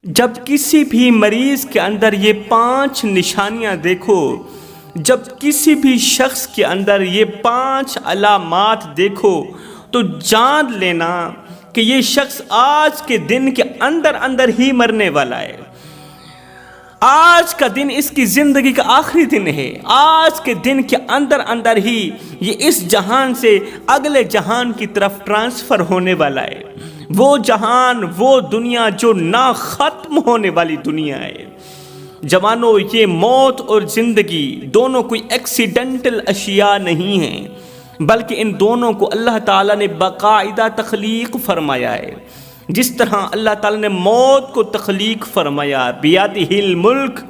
جب کسی بھی مریض کے اندر یہ 5 نشانیاں دیکھو، جب کسی بھی شخص کے اندر یہ 5 علامات دیکھو تو جان لینا کہ یہ شخص آج کے دن کے اندر ہی مرنے والا ہے۔ آج کا دن اس کی زندگی کا آخری دن ہے۔ آج کے دن کے اندر ہی یہ اس جہان سے اگلے جہان کی طرف ٹرانسفر ہونے والا ہے۔ وہ جہان، وہ دنیا جو نہ ختم ہونے والی دنیا ہے۔ جوانوں، یہ موت اور زندگی دونوں کوئی ایکسیڈنٹل اشیاء نہیں ہیں، بلکہ ان دونوں کو اللہ تعالیٰ نے باقاعدہ تخلیق فرمایا ہے۔ جس طرح اللہ تعالیٰ نے موت کو تخلیق فرمایا، بیادہ الملک،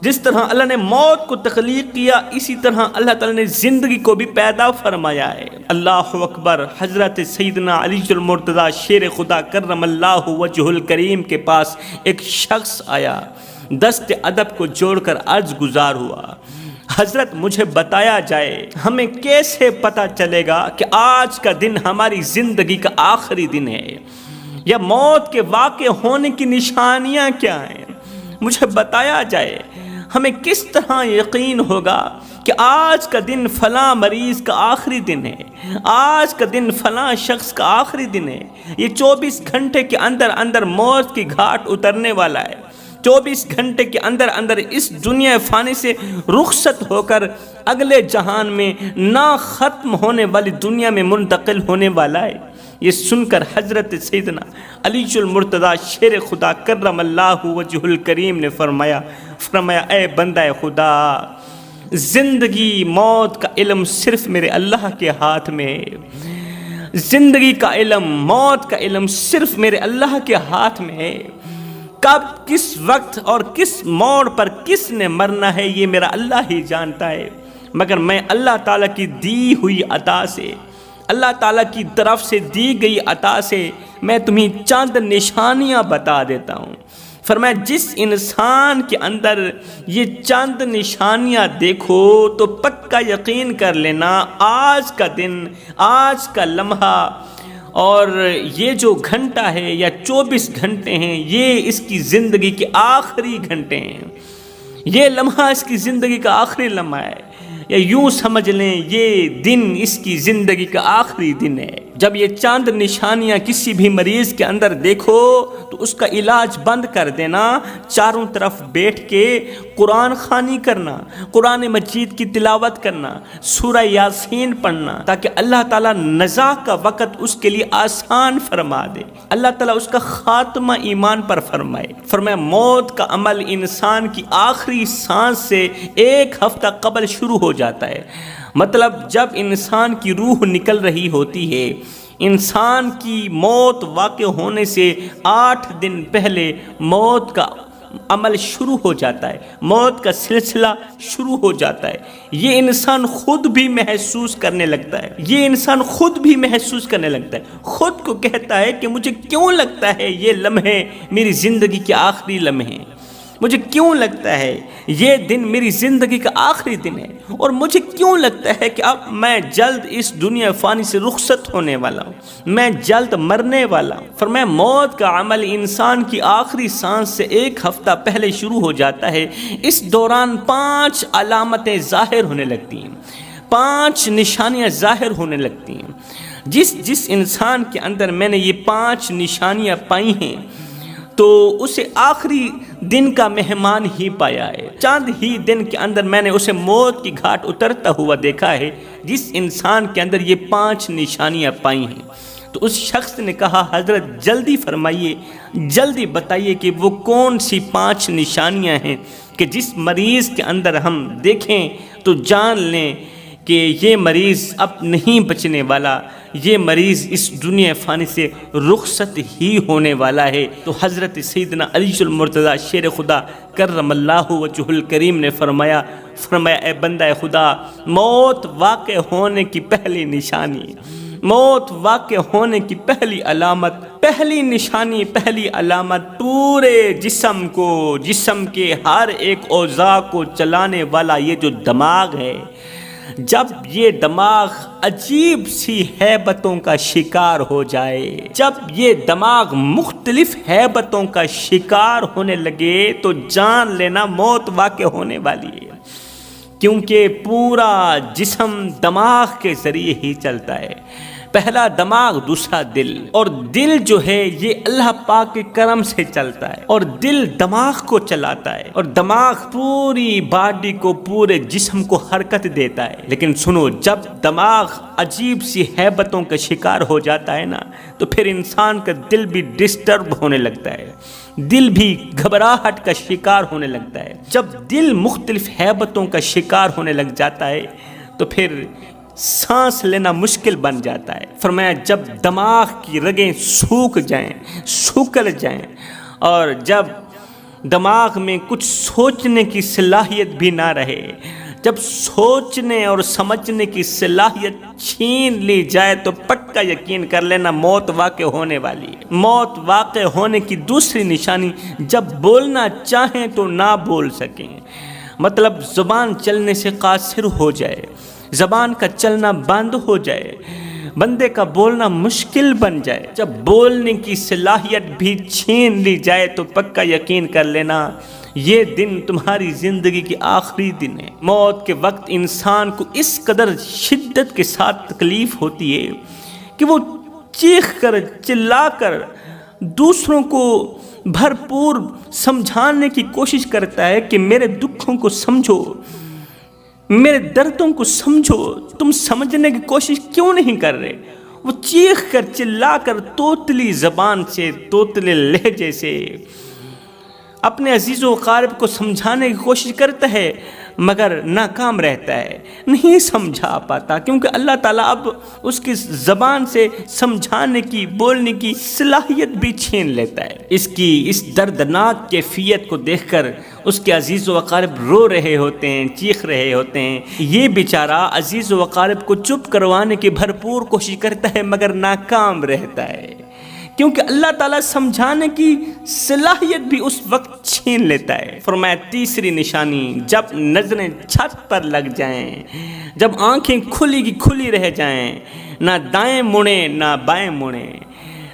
جس طرح اللہ نے موت کو تخلیق کیا، اسی طرح اللہ تعالیٰ نے زندگی کو بھی پیدا فرمایا ہے۔ اللہ اکبر۔ حضرت سیدنا علی المرتضیٰ شیر خدا کرم اللہ وجہ الکریم کے پاس ایک شخص آیا، دست ادب کو جوڑ کر عرض گزار ہوا، حضرت مجھے بتایا جائے ہمیں کیسے پتہ چلے گا کہ آج کا دن ہماری زندگی کا آخری دن ہے، یا موت کے واقع ہونے کی نشانیاں کیا ہیں؟ مجھے بتایا جائے ہمیں کس طرح یقین ہوگا کہ آج کا دن فلاں مریض کا آخری دن ہے، آج کا دن فلاں شخص کا آخری دن ہے۔ یہ 24 گھنٹے کے اندر موت کی گھاٹ اترنے والا ہے، 24 گھنٹے کے اندر اس دنیا فانی سے رخصت ہو کر اگلے جہان میں نہ ختم ہونے والی دنیا میں منتقل ہونے والا ہے۔ یہ سن کر حضرت سیدنا علی المرتضیٰ شیر خدا کرم اللہ وجہ الکریم نے فرمایا اے بندہ خدا، زندگی موت کا علم صرف میرے اللہ کے ہاتھ میں ہے۔ زندگی کا علم، موت کا علم صرف میرے اللہ کے ہاتھ میں ہے۔ کب، کس وقت اور کس موڑ پر کس نے مرنا ہے یہ میرا اللہ ہی جانتا ہے، مگر میں اللہ تعالیٰ کی دی ہوئی عطا سے، اللہ تعالیٰ کی طرف سے دی گئی عطا سے میں تمہیں چند نشانیاں بتا دیتا ہوں۔ فرمایا جس انسان کے اندر یہ چند نشانیاں دیکھو تو پکا یقین کر لینا آج کا دن، آج کا لمحہ اور یہ جو گھنٹہ ہے یا 24 گھنٹے ہیں، یہ اس کی زندگی کے آخری گھنٹے ہیں۔ یہ لمحہ اس کی زندگی کا آخری لمحہ ہے، یا یوں سمجھ لیں یہ دن اس کی زندگی کا آخری دن ہے۔ جب یہ چاند نشانیاں کسی بھی مریض کے اندر دیکھو تو اس کا علاج بند کر دینا، چاروں طرف بیٹھ کے قرآن خوانی کرنا، قرآن مجید کی تلاوت کرنا، سورہ یاسین پڑھنا، تاکہ اللہ تعالیٰ نزاع کا وقت اس کے لیے آسان فرما دے، اللہ تعالیٰ اس کا خاتمہ ایمان پر فرمائے۔ فرمایا موت کا عمل انسان کی آخری سانس سے 1 ہفتہ قبل شروع ہو جاتا ہے۔ مطلب جب انسان کی روح نکل رہی ہوتی ہے، انسان کی موت واقع ہونے سے 8 دن پہلے موت کا عمل شروع ہو جاتا ہے، موت کا سلسلہ شروع ہو جاتا ہے۔ یہ انسان خود بھی محسوس کرنے لگتا ہے، یہ انسان خود بھی محسوس کرنے لگتا ہے، خود کو کہتا ہے کہ مجھے کیوں لگتا ہے یہ لمحے میری زندگی کے آخری لمحے، مجھے کیوں لگتا ہے یہ دن میری زندگی کا آخری دن ہے، اور مجھے کیوں لگتا ہے کہ اب میں جلد اس دنیا فانی سے رخصت ہونے والا ہوں، میں جلد مرنے والا ہوں۔ فرمایا موت کا عمل انسان کی آخری سانس سے 1 ہفتہ پہلے شروع ہو جاتا ہے۔ اس دوران 5 علامتیں ظاہر ہونے لگتی ہیں، 5 نشانیاں ظاہر ہونے لگتی ہیں۔ جس انسان کے اندر میں نے یہ 5 نشانیاں پائی ہیں تو اسے آخری دن کا مہمان ہی پایا ہے۔ چند ہی دن کے اندر میں نے اسے موت کی گھاٹ اترتا ہوا دیکھا ہے، جس انسان کے اندر یہ 5 نشانیاں پائی ہیں۔ تو اس شخص نے کہا حضرت جلدی فرمائیے، جلدی بتائیے کہ وہ کون سی 5 نشانیاں ہیں کہ جس مریض کے اندر ہم دیکھیں تو جان لیں کہ یہ مریض اب نہیں بچنے والا، یہ مریض اس دنیا فانی سے رخصت ہی ہونے والا ہے۔ تو حضرت سیدنا علی المرتضیٰ شیر خدا کرم اللہ وجہ الکریم نے فرمایا اے بندہ خدا، موت واقع ہونے کی پہلی نشانی، موت واقع ہونے کی پہلی علامت، پہلی نشانی، پہلی علامت پورے جسم کو، جسم کے ہر ایک اعضاء کو چلانے والا یہ جو دماغ ہے، جب یہ دماغ عجیب سی ہیبتوں کا شکار ہو جائے، جب یہ دماغ مختلف ہیبتوں کا شکار ہونے لگے تو جان لینا موت واقع ہونے والی ہے، کیونکہ پورا جسم دماغ کے ذریعے ہی چلتا ہے۔ پہلا دماغ، دوسرا دل، اور دل جو ہے یہ اللہ پاک کے کرم سے چلتا ہے، اور دل دماغ کو چلاتا ہے، اور دماغ پوری باڈی کو، پورے جسم کو حرکت دیتا ہے۔ لیکن سنو، جب دماغ عجیب سی ہیبتوں کا شکار ہو جاتا ہے نا، تو پھر انسان کا دل بھی ڈسٹرب ہونے لگتا ہے، دل بھی گھبراہٹ کا شکار ہونے لگتا ہے۔ جب دل مختلف ہیبتوں کا شکار ہونے لگ جاتا ہے تو پھر سانس لینا مشکل بن جاتا ہے۔ فرمایا جب دماغ کی رگیں سوکھ جائیں، سوکھل جائیں، اور جب دماغ میں کچھ سوچنے کی صلاحیت بھی نہ رہے، جب سوچنے اور سمجھنے کی صلاحیت چھین لی جائے تو پکا یقین کر لینا موت واقع ہونے والی ہے۔ موت واقع ہونے کی دوسری نشانی، جب بولنا چاہیں تو نہ بول سکیں، مطلب زبان چلنے سے قاصر ہو جائے، زبان کا چلنا بند ہو جائے، بندے کا بولنا مشکل بن جائے، جب بولنے کی صلاحیت بھی چھین لی جائے تو پکا یقین کر لینا یہ دن تمہاری زندگی کی آخری دن ہے۔ موت کے وقت انسان کو اس قدر شدت کے ساتھ تکلیف ہوتی ہے کہ وہ چیخ کر، چلا کر دوسروں کو بھرپور سمجھانے کی کوشش کرتا ہے کہ میرے دکھوں کو سمجھو، میرے دردوں کو سمجھو، تم سمجھنے کی کوشش کیوں نہیں کر رہے؟ وہ چیخ کر، چلا کر، توتلی زبان سے، توتلے لہجے سے اپنے عزیز و اقارب کو سمجھانے کی کوشش کرتا ہے، مگر ناکام رہتا ہے، نہیں سمجھا پاتا، کیونکہ اللہ تعالیٰ اب اس کی زبان سے سمجھانے کی، بولنے کی صلاحیت بھی چھین لیتا ہے۔ اس دردناک کیفیت کو دیکھ کر اس کے عزیز و اقارب رو رہے ہوتے ہیں، چیخ رہے ہوتے ہیں۔ یہ بیچارہ عزیز و اقارب کو چپ کروانے کی بھرپور کوشش کرتا ہے مگر ناکام رہتا ہے، کیونکہ اللہ تعالیٰ سمجھانے کی صلاحیت بھی اس وقت چھین لیتا ہے۔ فرمایا تیسری نشانی، جب نظریں چھت پر لگ جائیں، جب آنکھیں کھلی کی کھلی رہ جائیں، نہ دائیں مڑیں نہ بائیں مڑیں،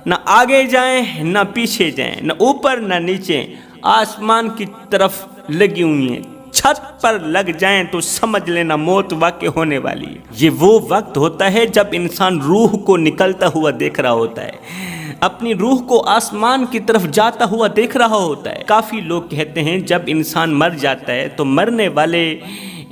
نہ آگے جائیں نہ پیچھے جائیں، نہ اوپر نہ نیچے، آسمان کی طرف لگی ہوئی ہیں، چھت پر لگ جائیں تو سمجھ لینا موت واقع ہونے والی ہے۔ یہ وہ وقت ہوتا ہے جب انسان روح کو نکلتا ہوا دیکھ رہا ہوتا ہے، اپنی روح کو آسمان کی طرف جاتا ہوا دیکھ رہا ہوتا ہے۔ کافی لوگ کہتے ہیں جب انسان مر جاتا ہے تو مرنے والے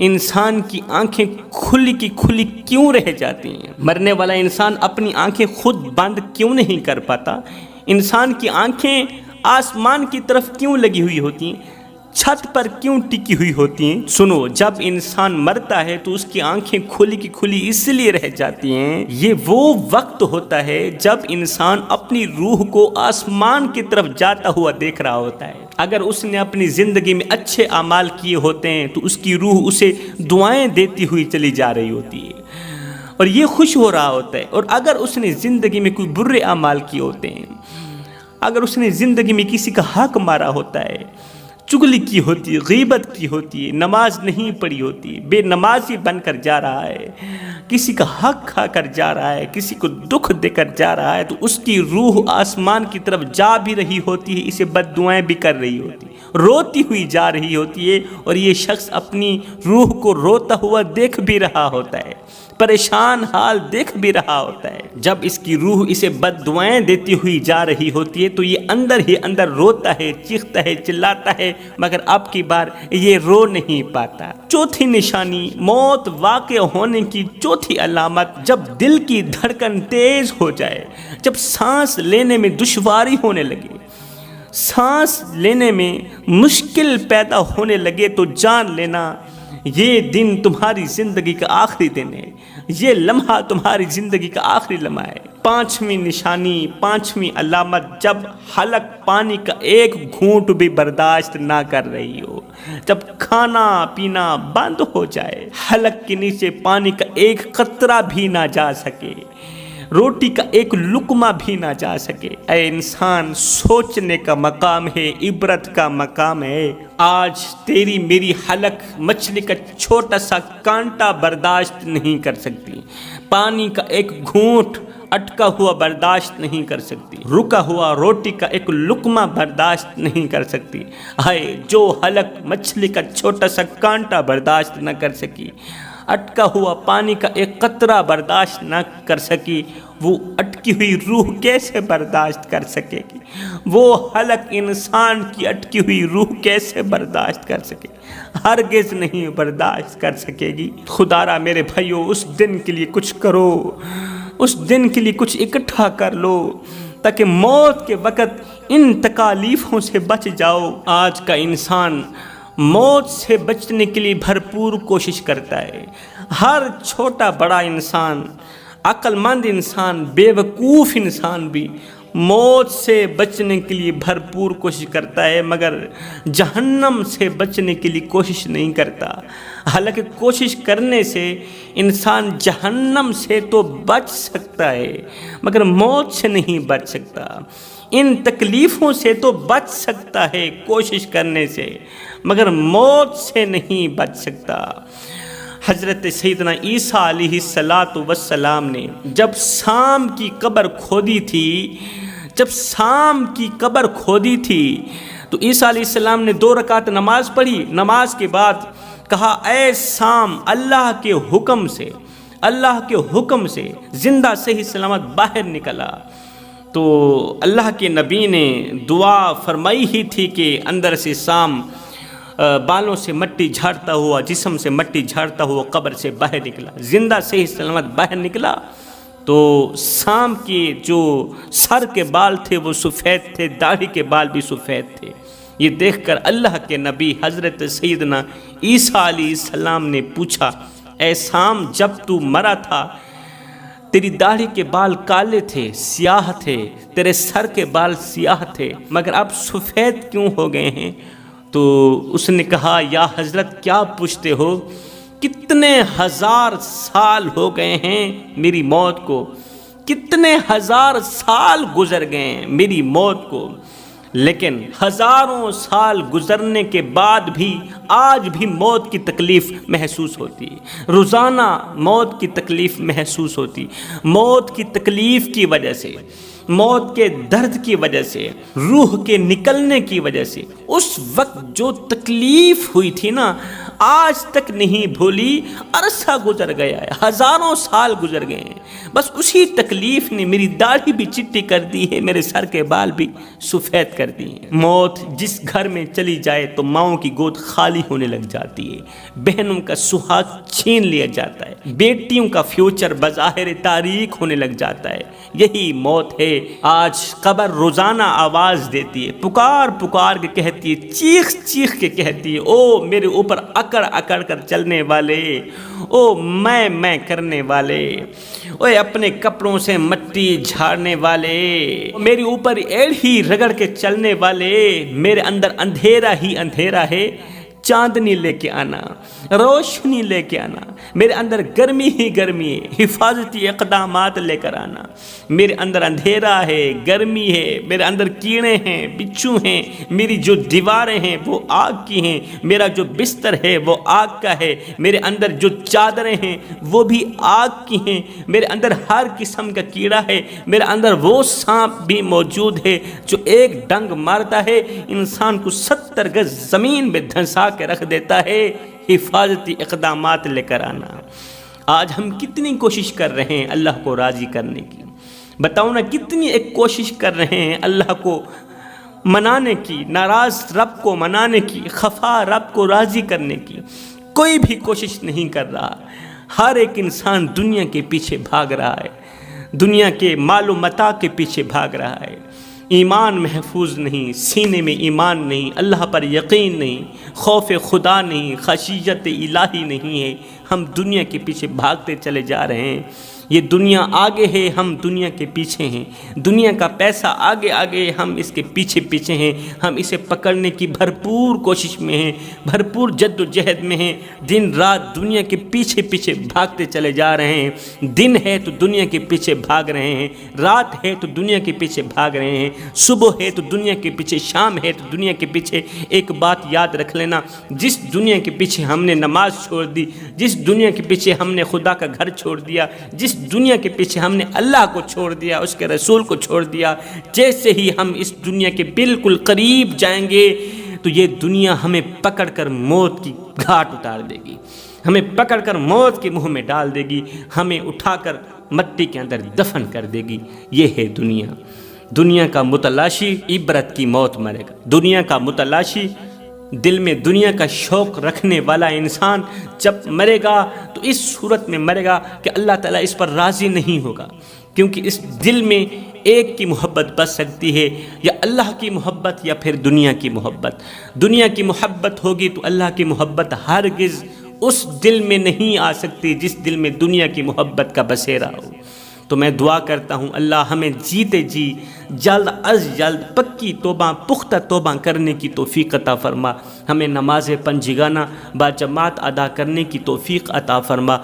انسان کی آنکھیں کھلی کی کھلی کیوں رہ جاتی ہیں؟ مرنے والا انسان اپنی آنکھیں خود بند کیوں نہیں کر پاتا؟ انسان کی آنکھیں آسمان کی طرف کیوں لگی ہوئی ہوتی ہیں؟ چھت پر کیوں ٹکی ہوئی ہوتی ہیں؟ سنو، جب انسان مرتا ہے تو اس کی آنکھیں کھلی کی کھلی اس لیے رہ جاتی ہیں، یہ وہ وقت ہوتا ہے جب انسان اپنی روح کو آسمان کی طرف جاتا ہوا دیکھ رہا ہوتا ہے۔ اگر اس نے اپنی زندگی میں اچھے اعمال کیے ہوتے ہیں تو اس کی روح اسے دعائیں دیتی ہوئی چلی جا رہی ہوتی ہے اور یہ خوش ہو رہا ہوتا ہے، اور اگر اس نے زندگی میں کوئی برے اعمال کیے ہوتے ہیں، اگر اس نے زندگی میں کسی کا حق مارا ہوتا ہے، چغلی کی ہوتی ہے، غیبت کی ہوتی ہے، نماز نہیں پڑھی ہوتی، بے نمازی بن کر جا رہا ہے، کسی کا حق کھا کر جا رہا ہے، کسی کو دکھ دے کر جا رہا ہے، تو اس کی روح آسمان کی طرف جا بھی رہی ہوتی ہے، اسے بد دعائیں بھی کر رہی ہوتی ہے، روتی ہوئی جا رہی ہوتی ہے، اور یہ شخص اپنی روح کو روتا ہوا دیکھ بھی رہا ہوتا ہے، پریشان حال دیکھ بھی رہا ہوتا ہے۔ جب اس کی روح اسے بد دعائیں دیتی ہوئی جا رہی ہوتی ہے تو یہ اندر ہی اندر روتا ہے، چیختا ہے، چلاتا ہے، مگر اب کی بار یہ رو نہیں پاتا۔ چوتھی نشانی، موت واقع ہونے کی چوتھی علامت، جب دل کی دھڑکن تیز ہو جائے، جب سانس لینے میں دشواری ہونے لگے، سانس لینے میں مشکل پیدا ہونے لگے، تو جان لینا یہ دن تمہاری زندگی کا آخری دن ہے، یہ لمحہ تمہاری زندگی کا آخری لمحہ ہے۔ پانچویں نشانی، پانچویں علامت، جب حلق پانی کا ایک گھونٹ بھی برداشت نہ کر رہی ہو، جب کھانا پینا بند ہو جائے، حلق کے نیچے پانی کا ایک قطرہ بھی نہ جا سکے، روٹی کا ایک لقمہ بھی نہ جا سکے۔ اے انسان، سوچنے کا مقام ہے، عبرت کا مقام ہے۔ آج تیری میری حلق مچھلی کا چھوٹا سا کانٹا برداشت نہیں کر سکتی، پانی کا ایک گھونٹ اٹکا ہوا برداشت نہیں کر سکتی، رکا ہوا روٹی کا ایک لقمہ برداشت نہیں کر سکتی۔ ہائے جو حلق مچھلی کا چھوٹا سا کانٹا برداشت نہ کر سکی، اٹکا ہوا پانی کا ایک قطرہ برداشت نہ کر سکی، وہ اٹکی ہوئی روح کیسے برداشت کر سکے گی؟ وہ حلق انسان کی اٹکی ہوئی روح کیسے برداشت کر سکے؟ ہرگز نہیں برداشت کر سکے گی۔ خدارا میرے بھائیو، اس دن کے لیے کچھ کرو، اس دن کے لیے کچھ اکٹھا کر لو، تاکہ موت کے وقت ان تکالیفوں سے بچ جاؤ۔ آج کا انسان موت سے بچنے کے لیے بھرپور کوشش کرتا ہے۔ ہر چھوٹا بڑا انسان، عقل مند انسان، بے وقوف انسان بھی موت سے بچنے کے لیے بھرپور کوشش کرتا ہے، مگر جہنم سے بچنے کے لیے کوشش نہیں کرتا۔ حالانکہ کوشش کرنے سے انسان جہنم سے تو بچ سکتا ہے، مگر موت سے نہیں بچ سکتا۔ ان تکلیفوں سے تو بچ سکتا ہے کوشش کرنے سے، مگر موت سے نہیں بچ سکتا۔ حضرت سیدنا عیسیٰ علیہ السلام نے جب سام کی قبر کھودی تھی، تو عیسیٰ علیہ السلام نے 2 رکعت نماز پڑھی۔ نماز کے بعد کہا، اے سام، اللہ کے حکم سے زندہ صحیح سلامت باہر نکلا۔ تو اللہ کے نبی نے دعا فرمائی ہی تھی کہ اندر سے سام بالوں سے مٹی جھاڑتا ہوا، جسم سے مٹی جھاڑتا ہوا قبر سے باہر نکلا، زندہ صحیح سلامت باہر نکلا۔ تو سام کے جو سر کے بال تھے وہ سفید تھے، داڑھی کے بال بھی سفید تھے۔ یہ دیکھ کر اللہ کے نبی حضرت سیدنا عیسیٰ علیہ السلام نے پوچھا، اے سام، جب تو مرا تھا تیری داڑھی کے بال کالے تھے، سیاہ تھے، تیرے سر کے بال سیاہ تھے، مگر اب سفید کیوں ہو گئے ہیں؟ تو اس نے کہا، یا حضرت کیا پوچھتے ہو؟ کتنے ہزار سال ہو گئے ہیں میری موت کو، کتنے ہزار سال گزر گئے ہیں میری موت کو، لیکن ہزاروں سال گزرنے کے بعد بھی آج بھی موت کی تکلیف محسوس ہوتی، روزانہ موت کی تکلیف محسوس ہوتی۔ موت کی تکلیف کی وجہ سے، موت کے درد کی وجہ سے، روح کے نکلنے کی وجہ سے اس وقت جو تکلیف ہوئی تھی نا، آج تک نہیں بھولی۔ عرصہ گزر گیا ہے، ہزاروں سال گزر گئے ہیں، بس اسی تکلیف نے میری داڑھی بھی چٹی کر دی ہے، میرے سر کے بال بھی سفید کر دی ہیں۔ موت جس گھر میں چلی جائے تو ماؤں کی گود خالی ہونے لگ جاتی ہے، بہنوں کا سہاگ چھین لیا جاتا ہے، بیٹیوں کا فیوچر بظاہر تاریک ہونے لگ جاتا ہے۔ یہی موت ہے۔ آج قبر روزانہ آواز دیتی ہے، پکار پکار کے کہتی ہے، چیخ چیخ کے کہتی ہے، او میرے اوپر اکڑ اکڑ کر چلنے والے، او میں کرنے والے، اوے اپنے کپڑوں سے مٹی جھاڑنے والے، میرے اوپر ایڑھی رگڑ کے چلنے والے، میرے اندر اندھیرا ہی اندھیرا ہے، چاندنی لے کے آنا، روشنی لے کے آنا، میرے اندر گرمی ہی گرمی ہے، حفاظتی اقدامات لے کر آنا۔ میرے اندر اندھیرا ہے، گرمی ہے، میرے اندر کیڑے ہیں، بچھو ہیں، میری جو دیواریں ہیں وہ آگ کی ہیں، میرا جو بستر ہے وہ آگ کا ہے، میرے اندر جو چادریں ہیں وہ بھی آگ کی ہیں، میرے اندر ہر قسم کا کیڑا ہے، میرے اندر وہ سانپ بھی موجود ہے جو ایک ڈنگ مارتا ہے انسان کو 70 گز زمین میں دھنسا کے رکھ دیتا ہے۔ حفاظتی اقدامات لے کر آنا۔ آج ہم کتنی کوشش کر رہے ہیں اللہ کو راضی کرنے کی؟ بتاؤ نا، کتنی ایک کوشش کر رہے ہیں اللہ کو منانے کی، ناراض رب کو منانے کی، خفا رب کو راضی کرنے کی؟ کوئی بھی کوشش نہیں کر رہا۔ ہر ایک انسان دنیا کے پیچھے بھاگ رہا ہے، دنیا کے مال و متاع کے پیچھے بھاگ رہا ہے۔ ایمان محفوظ نہیں، سینے میں ایمان نہیں، اللہ پر یقین نہیں، خوف خدا نہیں، خشیت الہی نہیں ہے، ہم دنیا کے پیچھے بھاگتے چلے جا رہے ہیں۔ یہ دنیا آگے ہے، ہم دنیا کے پیچھے ہیں، دنیا کا پیسہ آگے آگے، ہم اس کے پیچھے پیچھے ہیں، ہم اسے پکڑنے کی بھرپور کوشش میں ہیں، بھرپور جد و جہد میں ہیں، دن رات دنیا کے پیچھے پیچھے بھاگتے چلے جا رہے ہیں۔ دن ہے تو دنیا کے پیچھے بھاگ رہے ہیں، رات ہے تو دنیا کے پیچھے بھاگ رہے ہیں، صبح ہے تو دنیا کے پیچھے، شام ہے تو دنیا کے پیچھے۔ ایک بات یاد رکھ لینا، جس دنیا کے پیچھے ہم نے نماز چھوڑ دی، جس دنیا کے پیچھے ہم نے خدا کا گھر چھوڑ دیا، جس دنیا کے پیچھے ہم نے اللہ کو چھوڑ دیا، اس کے رسول کو چھوڑ دیا، جیسے ہی ہم اس دنیا کے بالکل قریب جائیں گے تو یہ دنیا ہمیں پکڑ کر موت کی گھاٹ اتار دے گی، ہمیں پکڑ کر موت کے منہ میں ڈال دے گی، ہمیں اٹھا کر مٹی کے اندر دفن کر دے گی۔ یہ ہے دنیا۔ دنیا کا متلاشی عبرت کی موت مرے گا۔ دنیا کا متلاشی، دل میں دنیا کا شوق رکھنے والا انسان جب مرے گا تو اس صورت میں مرے گا کہ اللہ تعالیٰ اس پر راضی نہیں ہوگا، کیونکہ اس دل میں ایک کی محبت بس سکتی ہے، یا اللہ کی محبت یا پھر دنیا کی محبت۔ دنیا کی محبت ہوگی تو اللہ کی محبت ہرگز اس دل میں نہیں آ سکتی جس دل میں دنیا کی محبت کا بسیرا ہو۔ تو میں دعا کرتا ہوں اللہ ہمیں جیتے جی جلد از جلد پکی توبہ، پختہ توبہ کرنے کی توفیق عطا فرما، ہمیں نماز پنجگانہ با جماعت ادا کرنے کی توفیق عطا فرما۔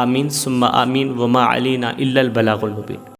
آمین ثم آمین، وما علینا الا البلاغ المبین۔